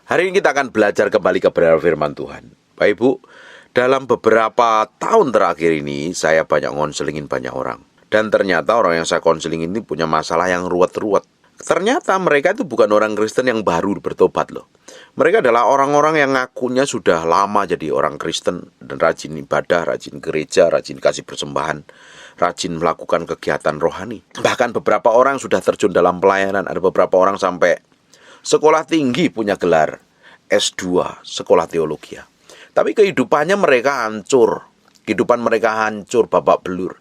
Hari ini kita akan belajar kembali kebenaran firman Tuhan. Bapak Ibu, dalam beberapa tahun terakhir ini saya banyak ngonselingin banyak orang. Dan ternyata orang yang saya konseling ini punya masalah yang ruwet-ruwet. Ternyata mereka itu bukan orang Kristen yang baru bertobat loh. Mereka adalah orang-orang yang ngakunya sudah lama jadi orang Kristen dan rajin ibadah, rajin gereja, rajin kasih persembahan, rajin melakukan kegiatan rohani. Bahkan beberapa orang sudah terjun dalam pelayanan, ada beberapa orang sampai sekolah tinggi punya gelar S2, sekolah teologi. Tapi kehidupannya mereka hancur. Kehidupan mereka hancur, babak belur.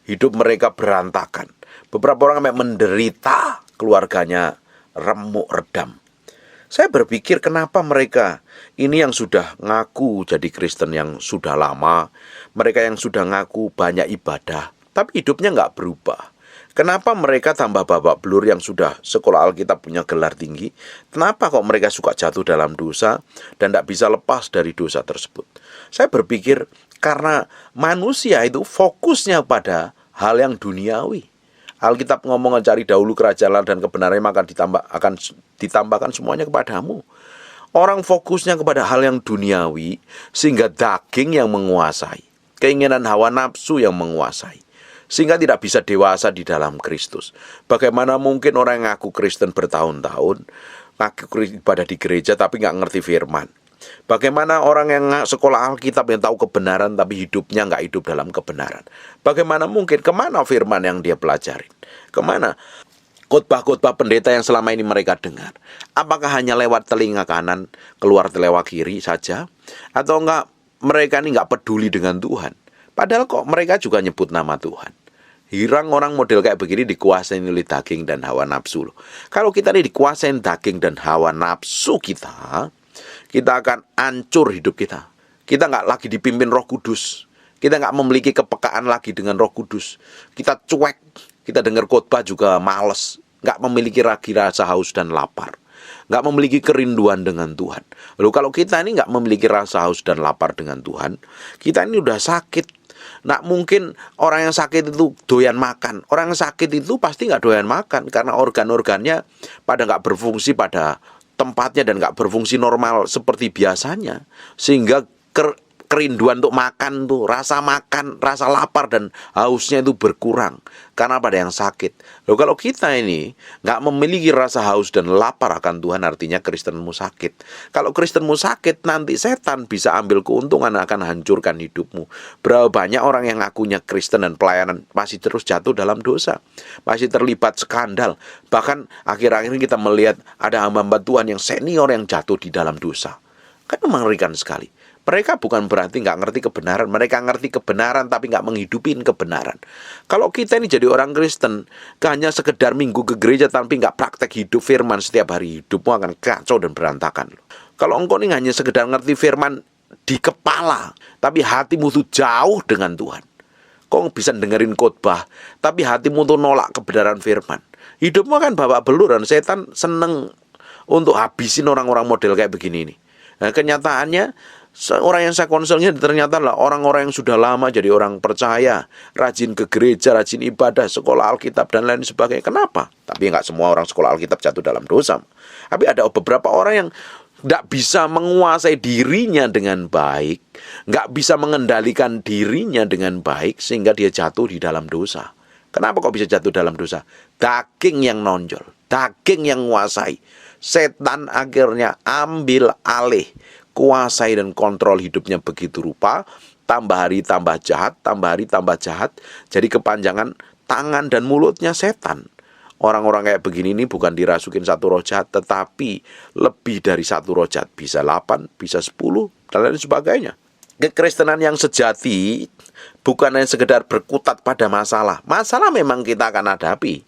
Hidup mereka berantakan. Beberapa orang sampai menderita, keluarganya remuk redam. Saya berpikir kenapa mereka ini yang sudah ngaku jadi Kristen yang sudah lama, mereka yang sudah ngaku banyak ibadah, tapi hidupnya nggak berubah. Kenapa mereka tambah babak belur yang sudah sekolah Alkitab punya gelar tinggi? Kenapa kok mereka suka jatuh dalam dosa dan tidak bisa lepas dari dosa tersebut? Saya berpikir karena manusia itu fokusnya pada hal yang duniawi. Alkitab ngomong cari dahulu kerajaan dan kebenaran maka akan ditambahkan semuanya kepadamu. Orang fokusnya kepada hal yang duniawi sehingga daging yang menguasai, keinginan hawa nafsu yang menguasai. Sehingga tidak bisa dewasa di dalam Kristus. Bagaimana mungkin orang yang ngaku Kristen bertahun-tahun, ngaku ibadah di gereja tapi nggak ngerti firman? Bagaimana orang yang sekolah Alkitab yang tahu kebenaran tapi hidupnya nggak hidup dalam kebenaran? Bagaimana mungkin? Kemana firman yang dia pelajarin? Kemana khotbah-khotbah pendeta yang selama ini mereka dengar? Apakah hanya lewat telinga kanan, keluar lewat kiri saja? Atau enggak mereka ini nggak peduli dengan Tuhan? Padahal kok mereka juga nyebut nama Tuhan. Hirang orang model kayak begini dikuasai oleh daging dan hawa nafsu loh. Kalau kita ini dikuasai daging dan hawa nafsu kita akan hancur hidup kita. Kita nggak lagi dipimpin Roh Kudus. Kita nggak memiliki kepekaan lagi dengan Roh Kudus. Kita cuek, kita dengar khotbah juga males. Nggak memiliki lagi rasa haus dan lapar. Nggak memiliki kerinduan dengan Tuhan. Lalu kalau kita ini nggak memiliki rasa haus dan lapar dengan Tuhan, kita ini udah sakit. Nah mungkin orang yang sakit itu doyan makan. Orang yang sakit itu pasti nggak doyan makan karena organ-organnya pada nggak berfungsi pada tempatnya dan nggak berfungsi normal seperti biasanya. Sehingga kerinduan untuk makan tuh, rasa makan, rasa lapar dan hausnya itu berkurang karena pada yang sakit. Loh kalau kita ini nggak memiliki rasa haus dan lapar akan Tuhan, artinya Kristenmu sakit. Kalau Kristenmu sakit, nanti setan bisa ambil keuntungan akan hancurkan hidupmu. Berapa banyak orang yang ngakunya Kristen dan pelayanan masih terus jatuh dalam dosa, masih terlibat skandal. Bahkan akhir-akhir ini kita melihat ada hamba-hamba Tuhan yang senior yang jatuh di dalam dosa. Kan mengerikan sekali. Mereka bukan berarti nggak ngerti kebenaran. Mereka ngerti kebenaran tapi nggak menghidupin kebenaran. Kalau kita ini jadi orang Kristen, hanya sekedar minggu ke gereja tapi nggak praktek hidup firman setiap hari, hidupmu akan kacau dan berantakan. Kalau engkau ini hanya sekedar ngerti firman di kepala, tapi hatimu tuh jauh dengan Tuhan. Kau bisa dengerin khotbah, tapi hatimu tuh nolak kebenaran firman. Hidupmu akan babak belur dan setan seneng untuk habisin orang-orang model kayak begini nih. Nah, kenyataannya orang yang saya konselnya ternyata adalah orang-orang yang sudah lama jadi orang percaya, rajin ke gereja, rajin ibadah, sekolah Alkitab dan lain sebagainya. Kenapa? Tapi nggak semua orang sekolah Alkitab jatuh dalam dosa. Tapi ada beberapa orang yang nggak bisa menguasai dirinya dengan baik, nggak bisa mengendalikan dirinya dengan baik sehingga dia jatuh di dalam dosa. Kenapa kok bisa jatuh dalam dosa? Daging yang nonjol, daging yang menguasai. Setan akhirnya ambil alih, kuasai dan kontrol hidupnya begitu rupa, tambah hari tambah jahat, tambah hari tambah jahat, jadi kepanjangan tangan dan mulutnya setan. Orang-orang kayak begini ini bukan dirasukin satu roh jahat, tetapi lebih dari satu roh jahat, bisa 8, bisa 10, dan lain sebagainya. Kekristenan yang sejati bukan hanya sekedar berkutat pada masalah. Masalah memang kita akan hadapi.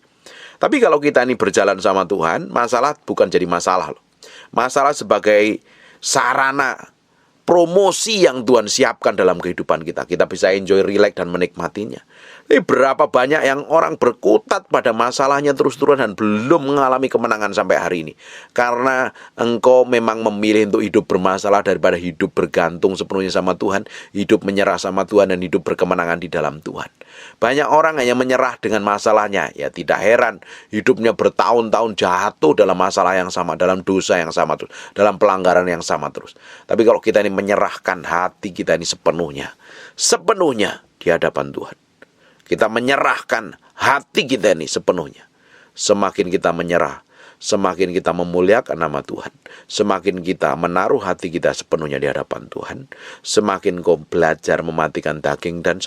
Tapi kalau kita ini berjalan sama Tuhan, masalah bukan jadi masalah loh. Masalah sebagai sarana promosi yang Tuhan siapkan dalam kehidupan kita. Kita bisa enjoy, relax, dan menikmatinya. Tapi berapa banyak yang orang berkutat pada masalahnya terus-terusan dan belum mengalami kemenangan sampai hari ini. Karena engkau memang memilih untuk hidup bermasalah daripada hidup bergantung sepenuhnya sama Tuhan, hidup menyerah sama Tuhan, dan hidup berkemenangan di dalam Tuhan. Banyak orang hanya menyerah dengan masalahnya. Ya tidak heran hidupnya bertahun-tahun jatuh dalam masalah yang sama, dalam dosa yang sama terus, dalam pelanggaran yang sama terus. Tapi kalau kita ini menyerahkan hati kita ini sepenuhnya di hadapan Tuhan, kita menyerahkan hati kita ini sepenuhnya, semakin kita menyerah, semakin kita memuliakan nama Tuhan, semakin kita menaruh hati kita sepenuhnya di hadapan Tuhan, semakin kau belajar mematikan daging dan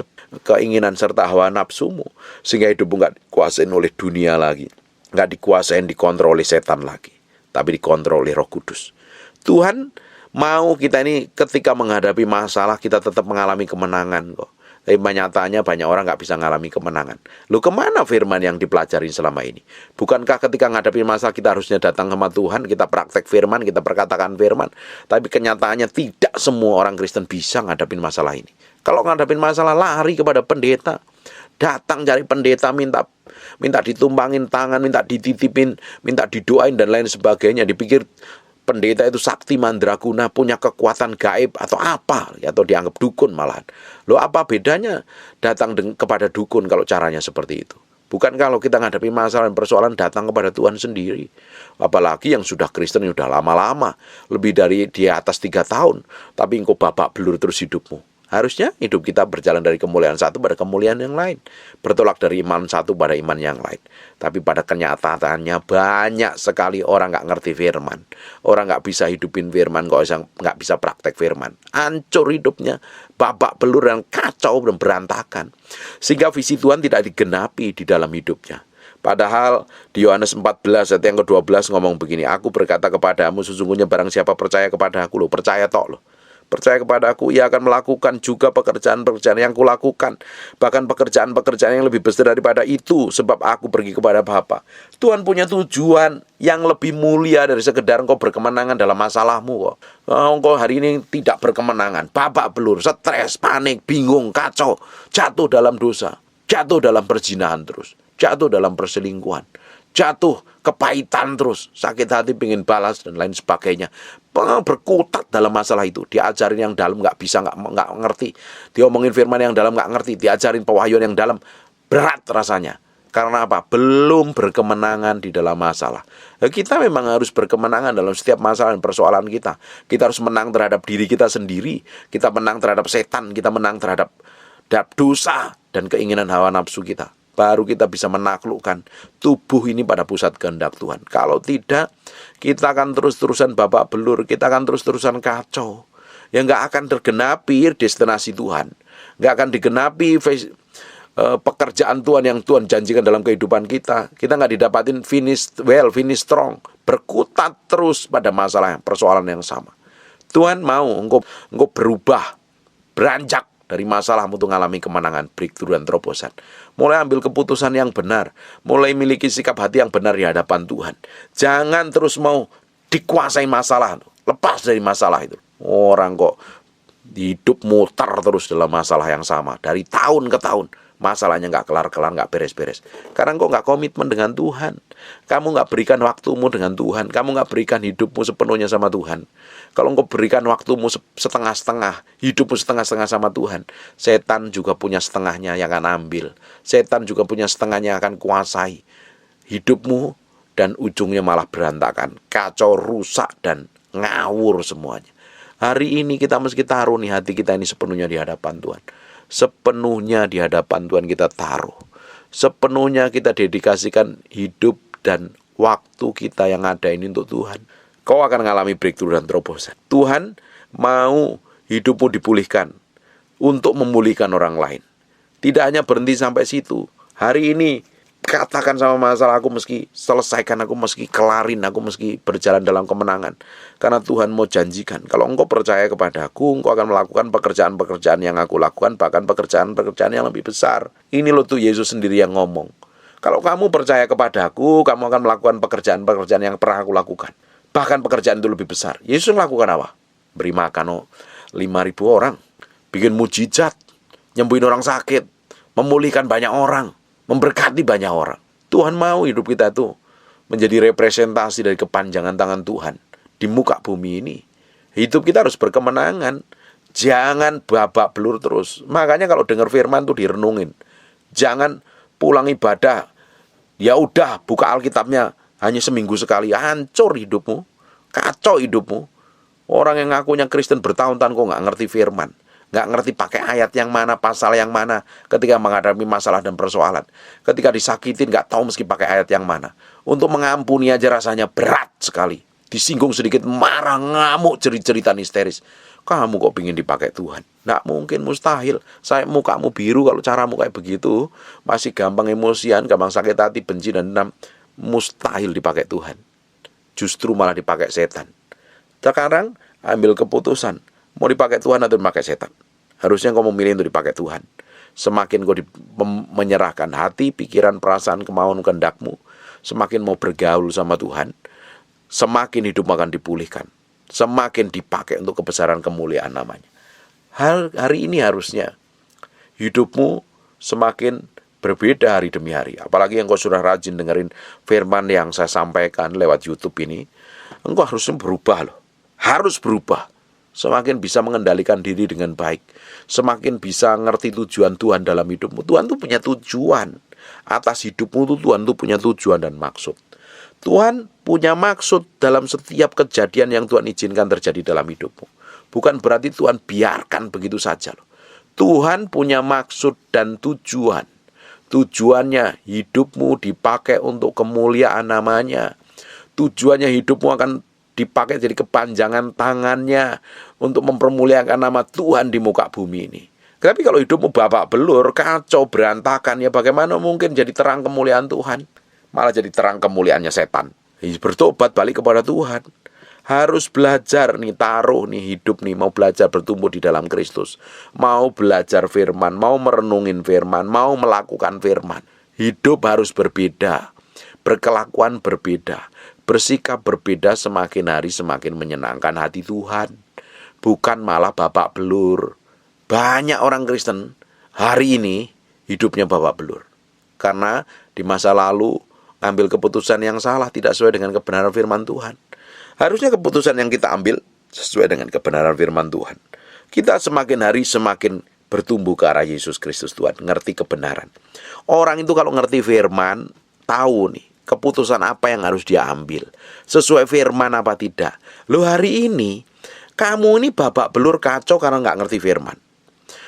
keinginan serta hawa nafsumu, sehingga hidupmu gak dikuasain oleh dunia lagi, gak dikuasain, dikontrol oleh setan lagi, tapi dikontrol oleh Roh Kudus. Tuhan mau kita ini ketika menghadapi masalah kita tetap mengalami kemenangan kok. Tapi nyatanya banyak orang gak bisa mengalami kemenangan. Loh, kemana firman yang dipelajari selama ini? Bukankah ketika menghadapi masalah kita harusnya datang sama Tuhan, kita praktek firman, kita perkatakan firman? Tapi kenyataannya tidak semua orang Kristen bisa menghadapi masalah ini. Kalau menghadapi masalah, lari kepada pendeta. Datang cari pendeta, minta ditumpangin tangan, minta dititipin, minta didoain dan lain sebagainya. Dipikir pendeta itu sakti mandraguna, punya kekuatan gaib atau apa, atau dianggap dukun malahan. Loh, apa bedanya datang kepada dukun kalau caranya seperti itu? Bukan kalau kita menghadapi masalah dan persoalan datang kepada Tuhan sendiri. Apalagi yang sudah Kristen sudah lama-lama, lebih dari di atas 3 tahun, tapi engkau babak belur terus hidupmu. Harusnya hidup kita berjalan dari kemuliaan satu pada kemuliaan yang lain, bertolak dari iman satu pada iman yang lain. Tapi pada kenyataannya banyak sekali orang gak ngerti firman, orang gak bisa hidupin firman, gak bisa praktek firman, hancur hidupnya, babak belur dan kacau dan berantakan, sehingga visi Tuhan tidak digenapi di dalam hidupnya. Padahal di Yohanes 14 ayat yang ke-12 ngomong begini, aku berkata kepadamu, sesungguhnya barang siapa percaya kepada aku, percaya tok loh, percaya kepada aku, ia akan melakukan juga pekerjaan-pekerjaan yang kulakukan, bahkan pekerjaan-pekerjaan yang lebih besar daripada itu, sebab aku pergi kepada Bapa. Tuhan punya tujuan yang lebih mulia dari sekedar engkau berkemenangan dalam masalahmu kok. Engkau hari ini tidak berkemenangan, babak belur, stres, panik, bingung, kacau, jatuh dalam dosa, jatuh dalam perzinahan terus, jatuh dalam perselingkuhan, jatuh kepahitan terus, sakit hati pengen balas dan lain sebagainya, berkutat dalam masalah itu. Diajarin yang dalam nggak bisa, nggak ngerti, diomongin firman yang dalam nggak ngerti, diajarin pewahyuan yang dalam berat rasanya. Karena apa? Belum berkemenangan di dalam masalah. Kita memang harus berkemenangan dalam setiap masalah dan persoalan kita. Kita harus menang terhadap diri kita sendiri, kita menang terhadap setan, kita menang terhadap dosa dan keinginan hawa nafsu kita. Baru kita bisa menaklukkan tubuh ini pada pusat kehendak Tuhan. Kalau tidak, kita akan terus-terusan babak belur, kita akan terus-terusan kacau. Ya nggak akan tergenapi destinasi Tuhan, nggak akan digenapi pekerjaan Tuhan yang Tuhan janjikan dalam kehidupan kita. Kita nggak didapatin finish well, finish strong, berkutat terus pada masalah persoalan yang sama. Tuhan mau engkau berubah, beranjak dari masalahmu untuk mengalami kemenangan, breakthrough dan terobosan. Mulai ambil keputusan yang benar, mulai miliki sikap hati yang benar di hadapan Tuhan. Jangan terus mau dikuasai masalah, lepas dari masalah itu. Orang kok hidup muter terus dalam masalah yang sama, dari tahun ke tahun. Masalahnya nggak kelar-kelar, nggak beres-beres. Karena engkau nggak komitmen dengan Tuhan. Kamu nggak berikan waktumu dengan Tuhan. Kamu nggak berikan hidupmu sepenuhnya sama Tuhan. Kalau engkau berikan waktumu setengah-setengah, hidupmu setengah-setengah sama Tuhan, setan juga punya setengahnya yang akan ambil. Setan juga punya setengahnya yang akan kuasai hidupmu, dan ujungnya malah berantakan, kacau, rusak, dan ngawur semuanya. Hari ini kita mesti taruh nih hati kita ini sepenuhnya di hadapan Tuhan. Sepenuhnya di hadapan Tuhan kita taruh. Sepenuhnya kita dedikasikan hidup dan waktu kita yang ada ini untuk Tuhan. Kau akan mengalami breakthrough dan terobosan. Tuhan mau hidupmu dipulihkan untuk memulihkan orang lain. Tidak hanya berhenti sampai situ. Hari ini katakan sama masalah, aku mesti selesaikan, aku mesti kelarin, aku mesti berjalan dalam kemenangan. Karena Tuhan mau janjikan, kalau engkau percaya kepada aku, engkau akan melakukan pekerjaan-pekerjaan yang aku lakukan, bahkan pekerjaan-pekerjaan yang lebih besar. Ini loh tuh Yesus sendiri yang ngomong. Kalau kamu percaya kepada aku, kamu akan melakukan pekerjaan-pekerjaan yang pernah aku lakukan. Bahkan pekerjaan itu lebih besar. Yesus melakukan apa? Beri makan 5.000 orang, bikin mujizat, nyembuhin orang sakit, memulihkan banyak orang, memberkati banyak orang. Tuhan mau hidup kita tuh menjadi representasi dari kepanjangan tangan Tuhan di muka bumi ini. Hidup kita harus berkemenangan, jangan babak belur terus. Makanya kalau dengar firman tuh direnungin. Jangan pulang ibadah, ya udah buka Alkitabnya hanya seminggu sekali, hancur hidupmu, kacau hidupmu. Orang yang ngakunya Kristen bertahun-tahun kok nggak ngerti firman, nggak ngerti pakai ayat yang mana, pasal yang mana ketika menghadapi masalah dan persoalan. Ketika disakitin nggak tahu meski pakai ayat yang mana. Untuk mengampuni aja rasanya berat sekali. Disinggung sedikit marah, ngamuk, jerit-jeritan histeris. Kamu kok pingin dipakai Tuhan? Nggak mungkin, mustahil. Saya mukamu biru kalau caramu kayak begitu. Masih gampang emosian, gampang sakit hati, benci dan dendam. Mustahil dipakai Tuhan. Justru malah dipakai setan. Sekarang ambil keputusan, mau dipakai Tuhan atau dipakai setan. Harusnya kau memilih untuk dipakai Tuhan. Semakin kau menyerahkan hati, pikiran, perasaan, kemauan, kehendakmu, semakin mau bergaul sama Tuhan, semakin hidup akan dipulihkan, semakin dipakai untuk kebesaran kemuliaan namanya. Hari ini harusnya hidupmu semakin berbeda hari demi hari. Apalagi yang kau sudah rajin dengerin firman yang saya sampaikan lewat YouTube ini, engkau harusnya berubah loh. Harus berubah. Semakin bisa mengendalikan diri dengan baik, semakin bisa ngerti tujuan Tuhan dalam hidupmu. Tuhan tuh punya tujuan atas hidupmu tuh. Tuhan tuh punya tujuan dan maksud. Tuhan punya maksud dalam setiap kejadian yang Tuhan izinkan terjadi dalam hidupmu. Bukan berarti Tuhan biarkan begitu saja loh. Tuhan punya maksud dan tujuan. Tujuannya hidupmu dipakai untuk kemuliaan namanya. Tujuannya hidupmu akan dipakai jadi kepanjangan tangannya untuk mempermuliakan nama Tuhan di muka bumi ini. Tapi kalau hidupmu babak belur, kacau, berantakan, ya bagaimana mungkin jadi terang kemuliaan Tuhan? Malah jadi terang kemuliaannya setan. Bertobat, balik kepada Tuhan. Harus belajar nih, taruh nih hidup nih, mau belajar bertumbuh di dalam Kristus. Mau belajar firman, mau merenungin firman, mau melakukan firman. Hidup harus berbeda, berkelakuan berbeda, bersikap berbeda, semakin hari semakin menyenangkan hati Tuhan. Bukan malah babak belur. Banyak orang Kristen hari ini hidupnya babak belur. Karena di masa lalu ambil keputusan yang salah, tidak sesuai dengan kebenaran firman Tuhan. Harusnya keputusan yang kita ambil sesuai dengan kebenaran firman Tuhan. Kita semakin hari semakin bertumbuh ke arah Yesus Kristus Tuhan, ngerti kebenaran. Orang itu kalau ngerti firman, tahu nih keputusan apa yang harus dia ambil, sesuai firman apa tidak. Loh, hari ini kamu ini babak belur, kacau karena nggak ngerti firman.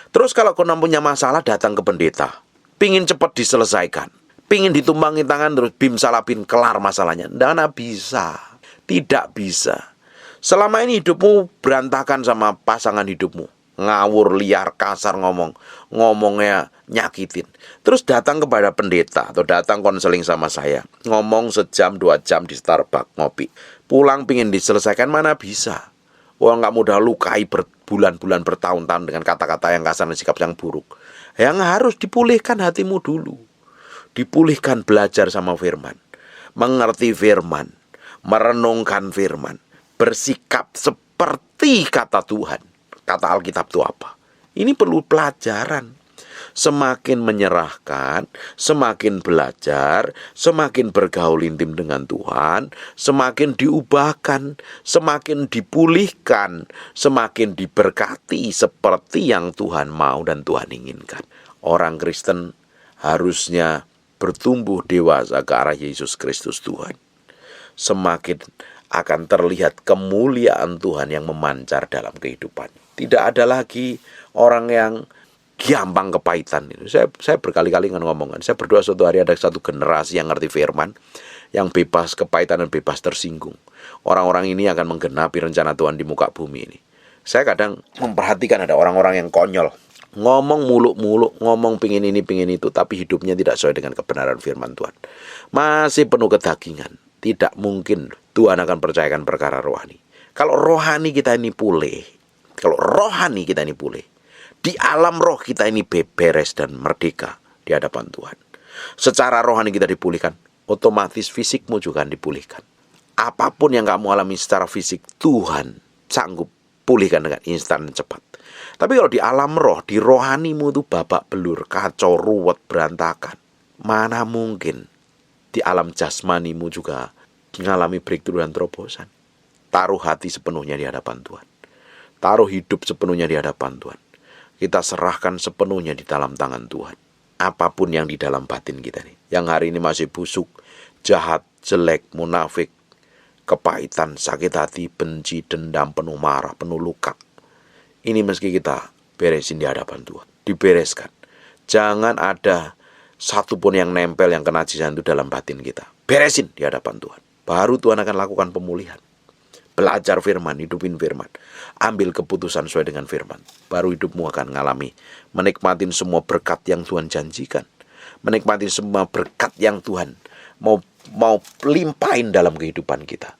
Terus kalau kau punya masalah, datang ke pendeta, pingin cepat diselesaikan, pingin ditumbangi tangan terus bim salabin kelar masalahnya. Nggak bisa, tidak bisa. Selama ini hidupmu berantakan sama pasangan hidupmu, ngawur, liar, kasar ngomongnya nyakitin. Terus datang kepada pendeta atau datang konseling sama saya, ngomong sejam 2 jam di Starbucks ngopi, pulang pingin diselesaikan, mana bisa. Orang kamu udah lukai berbulan-bulan, bertahun-tahun dengan kata-kata yang kasar dan sikap yang buruk. Yang harus dipulihkan hatimu dulu. Dipulihkan, belajar sama firman, mengerti firman, merenungkan firman, bersikap seperti kata Tuhan. Kata Alkitab itu apa? Ini perlu pelajaran. Semakin menyerahkan, semakin belajar, semakin bergaul intim dengan Tuhan, semakin diubahkan, semakin dipulihkan, semakin diberkati seperti yang Tuhan mau dan Tuhan inginkan. Orang Kristen harusnya bertumbuh dewasa ke arah Yesus Kristus Tuhan. Semakin akan terlihat kemuliaan Tuhan yang memancar dalam kehidupan. Tidak ada lagi orang yang gampang kepahitan. Saya berkali-kali ngomongkan, saya berdoa suatu hari ada satu generasi yang ngerti firman, yang bebas kepahitan dan bebas tersinggung. Orang-orang ini akan menggenapi rencana Tuhan di muka bumi ini. Saya kadang memperhatikan ada orang-orang yang konyol, ngomong muluk-muluk, ngomong pingin ini pingin itu, tapi hidupnya tidak sesuai dengan kebenaran firman Tuhan. Masih penuh kedagingan. Tidak mungkin Tuhan akan percayakan perkara rohani. Kalau rohani kita ini pulih, di alam roh kita ini beres dan merdeka di hadapan Tuhan. Secara rohani kita dipulihkan, otomatis fisikmu juga dipulihkan. Apapun yang kamu alami secara fisik, Tuhan sanggup pulihkan dengan instan dan cepat. Tapi kalau di alam roh, di rohanimu itu babak belur, kacau, ruwet, berantakan. Mana mungkin di alam jasmanimu juga mengalami breakthrough dan terobosan. Taruh hati sepenuhnya di hadapan Tuhan. Taruh hidup sepenuhnya di hadapan Tuhan. Kita serahkan sepenuhnya di dalam tangan Tuhan. Apapun yang di dalam batin kita nih, yang hari ini masih busuk, jahat, jelek, munafik, kepahitan, sakit hati, benci, dendam, penuh marah, penuh luka. Ini meski kita beresin di hadapan Tuhan. Dibereskan. Jangan ada satupun yang nempel, yang kenajisan itu dalam batin kita. Beresin di hadapan Tuhan. Baru Tuhan akan lakukan pemulihan. Belajar firman, hidupin firman. Ambil keputusan sesuai dengan firman. Baru hidupmu akan mengalami. Menikmatin semua berkat yang Tuhan janjikan. Menikmati semua berkat yang Tuhan mau limpahin dalam kehidupan kita.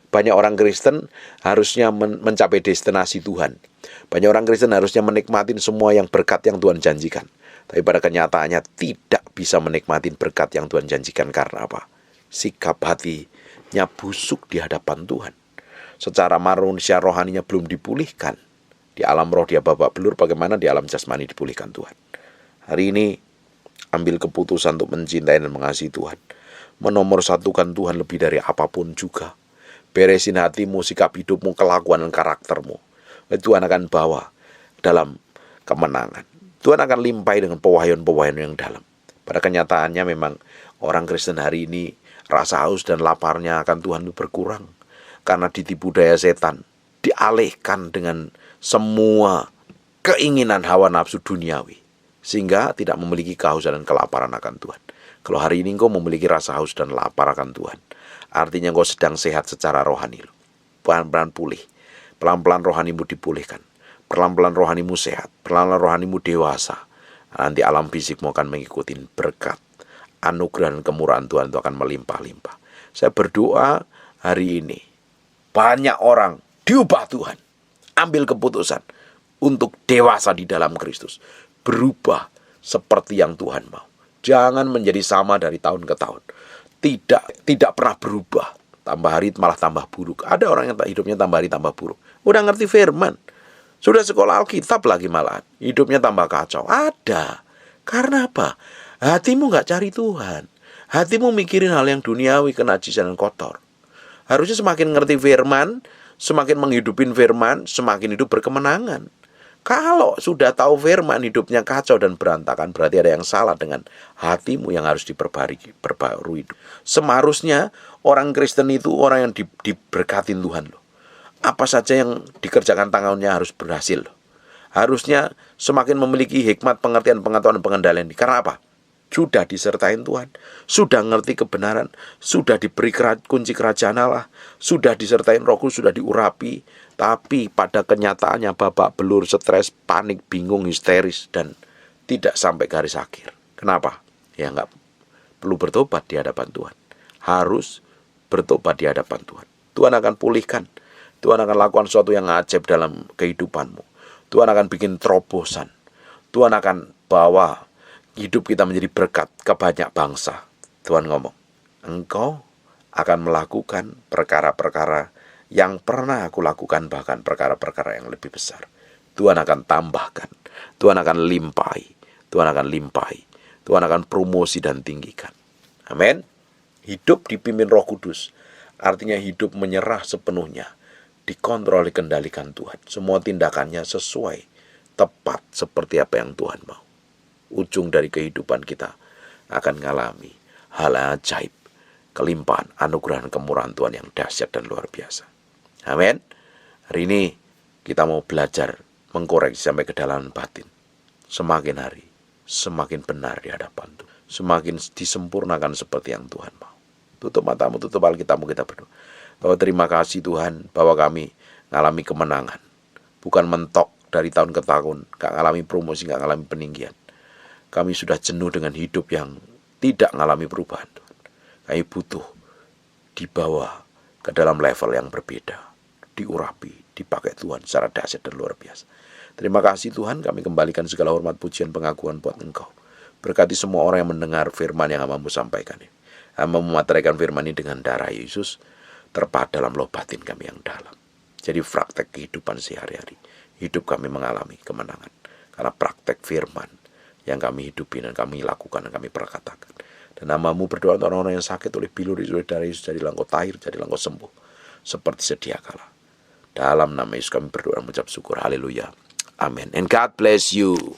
Banyak orang Kristen harusnya mencapai destinasi Tuhan. Banyak orang Kristen harusnya menikmati semua yang berkat yang Tuhan janjikan. Tapi pada kenyataannya tidak bisa menikmati berkat yang Tuhan janjikan. Karena apa? Sikap hatinya busuk di hadapan Tuhan. Secara manusia rohaninya belum dipulihkan. Di alam roh dia babak belur, bagaimana di alam jasmani dipulihkan Tuhan. Hari ini ambil keputusan untuk mencintai dan mengasihi Tuhan. Menomorsatukan Tuhan lebih dari apapun juga. Beresin hatimu, sikap hidupmu, kelakuan dan karaktermu. Tuhan akan bawa dalam kemenangan. Tuhan akan limpahi dengan pewahyuan-pewahyuan yang dalam. Pada kenyataannya memang orang Kristen hari ini rasa haus dan laparnya akan Tuhan itu berkurang. Karena ditipu daya setan. Dialihkan dengan semua keinginan hawa nafsu duniawi. Sehingga tidak memiliki kehausan dan kelaparan akan Tuhan. Kalau hari ini engkau memiliki rasa haus dan lapar akan Tuhan, artinya engkau sedang sehat secara rohani. Pelan-pelan pulih. Pelan-pelan rohanimu dipulihkan. Pelan-pelan rohanimu sehat. Pelan-pelan rohanimu dewasa. Nanti alam fisikmu akan mengikuti berkat. Anugerah dan kemurahan Tuhan itu akan melimpah-limpah. Saya berdoa hari ini banyak orang diubah Tuhan. Ambil keputusan untuk dewasa di dalam Kristus. Berubah seperti yang Tuhan mau. Jangan menjadi sama dari tahun ke tahun. Tidak pernah berubah. Tambah hari malah tambah buruk. Ada orang yang hidupnya tambah hari tambah buruk. Udah ngerti firman. Sudah sekolah Alkitab lagi malahan. Hidupnya tambah kacau. Ada. Karena apa? Hatimu gak cari Tuhan. Hatimu mikirin hal yang duniawi, kenajisan dan kotor. Harusnya semakin ngerti firman, semakin menghidupin firman, semakin hidup berkemenangan. Kalau sudah tahu firman, hidupnya kacau dan berantakan, berarti ada yang salah dengan hatimu yang harus diperbarui. Seharusnya orang Kristen itu orang yang diberkatin Tuhan loh. Apa saja yang dikerjakan tangannya harus berhasil loh. Harusnya semakin memiliki hikmat, pengertian, pengetahuan, dan pengendalian. Karena apa? Sudah disertain Tuhan, sudah ngerti kebenaran, sudah diberi kunci kerajaan Allah, sudah disertain Roh Kudus, sudah diurapi. Tapi pada kenyataannya babak belur, stres, panik, bingung, histeris, dan tidak sampai garis akhir. Kenapa? Ya nggak perlu bertobat di hadapan Tuhan. Harus bertobat di hadapan Tuhan. Tuhan akan pulihkan. Tuhan akan lakukan sesuatu yang ajaib dalam kehidupanmu. Tuhan akan bikin terobosan. Tuhan akan bawa hidup kita menjadi berkat ke banyak bangsa. Tuhan ngomong, engkau akan melakukan perkara-perkara yang pernah aku lakukan, bahkan perkara-perkara yang lebih besar. Tuhan akan tambahkan, Tuhan akan limpahi, Tuhan akan limpahi, Tuhan akan promosi dan tinggikan. Amin. Hidup dipimpin Roh Kudus, artinya hidup menyerah sepenuhnya, dikontrol, dikendalikan Tuhan. Semua tindakannya sesuai, tepat seperti apa yang Tuhan mau. Ujung dari kehidupan kita akan mengalami hal ajaib, kelimpahan, anugerah dan kemurahan Tuhan yang dahsyat dan luar biasa. Amin. Hari ini kita mau belajar mengkoreksi sampai ke dalam batin. Semakin hari, semakin benar di hadapan Tuhan. Semakin disempurnakan seperti yang Tuhan mau. Tutup matamu, tutup Alkitabmu, kita berdoa. Bahwa terima kasih Tuhan bahwa kami mengalami kemenangan. Bukan mentok dari tahun ke tahun, gak mengalami promosi, gak mengalami peninggian. Kami sudah jenuh dengan hidup yang tidak mengalami perubahan. Kami butuh dibawa ke dalam level yang berbeda. Diurapi, dipakai Tuhan secara dahsyat dan luar biasa. Terima kasih Tuhan, kami kembalikan segala hormat, pujian, pengakuan buat Engkau. Berkati semua orang yang mendengar firman yang hamba-Mu sampaikan ini. Hamba mematerikan firman ini dengan darah Yesus, terpahat dalam loh batin kami yang dalam. jadi praktek kehidupan sehari-hari. Hidup kami mengalami kemenangan karena praktek firman yang kami hidupi dan kami lakukan dan kami perkatakan. Dan namamu berdoa untuk orang-orang yang sakit oleh biluri dari Yesus, jadilah engkau tahir, jadilah engkau sembuh seperti sedia kala. Dalam nama Yesus kami berdoa dan mengucap syukur. Haleluya. Amin. And God bless you.